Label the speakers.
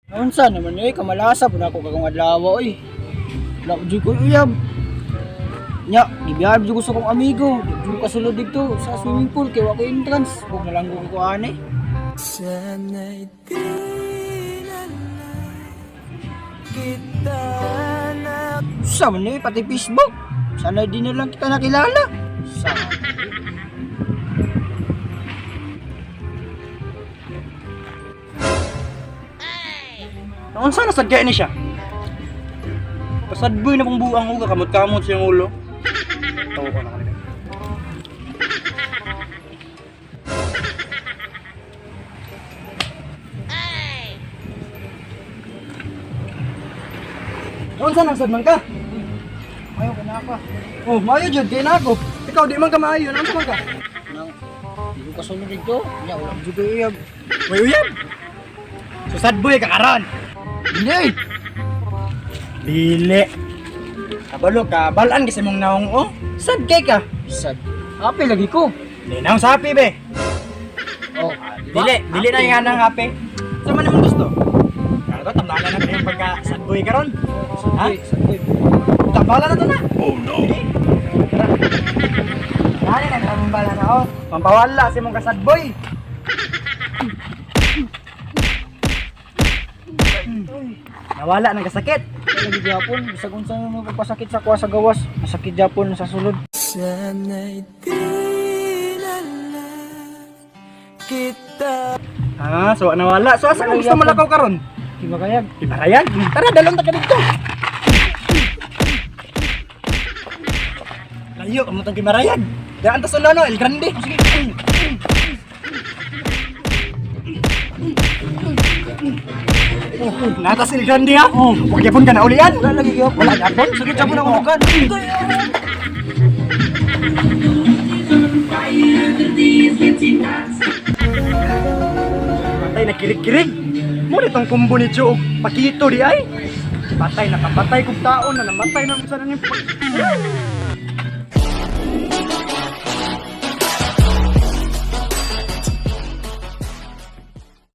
Speaker 1: Unsa naman kamalasa po na ako kagong adlaw oy. Wala ko jud ko uyab. Nya, gibiyab jud ko sa kong amigo. Jud ka sulod dito sa swimming pool kay wa ko entrance. Ug nalanggo ko ani.
Speaker 2: Sana'y di na kita na.
Speaker 1: Sa man pati Facebook. Sana di na lang kita nakilala. Sa
Speaker 3: Naon sana sadya ni siya. Pasadboy na pong buang uga kamot-kamot siyang ulo. Tawo ko na kanila. Naon sana sad man ka?
Speaker 1: Ayaw ka na ako.
Speaker 3: Oh, maayo jud kay na ako. Ikaw di man ka maayo, naon man ka?
Speaker 1: Nang di ko kasulod dito. Nya wala jud ko uyab.
Speaker 3: May uyab. So sadboy ka karon.
Speaker 1: Hindi.
Speaker 3: Dili. Kabalo ka, balaan kasi mong naong oh. Sad kay ka.
Speaker 1: Sad. Happy lagi ko.
Speaker 3: Di naong sapi be.
Speaker 1: Oh,
Speaker 3: Dili na yung anang hape. Sa man mo gusto? Kaya to, tambalan na yung pagka sadboy karon. Ha?
Speaker 1: Sadboy.
Speaker 3: Tambalan na to na. Oh no. Dali na tambalan na oh. Pampawala si mong kasadboy. Nawala ng kasakit.
Speaker 1: Lagi gyapon bisag unsa mo pagpasakit sa kuha sa gawas. Masakit gyapon sa sulod.
Speaker 2: Sana'y di na kita.
Speaker 3: Ah, so nawala. So asa mo gusto malakaw karon?
Speaker 1: Di ba kayag?
Speaker 3: Ibarayag. Tara, dalon ta ka dito. Layo, amo tong gimarayag. Daan ta sa nono, El Grande. Sige. Natas El Grande ha? Huwag yapon ka na ulian.
Speaker 1: Wala lagi gyapon.
Speaker 3: Wala yapon?
Speaker 1: Sige gyapon ako lugan.
Speaker 3: Patay na kirig-kirig. Mo itong kumbo ni Joe. Pakito di ay. Patay na kapatay kong taon na namatay na sa nang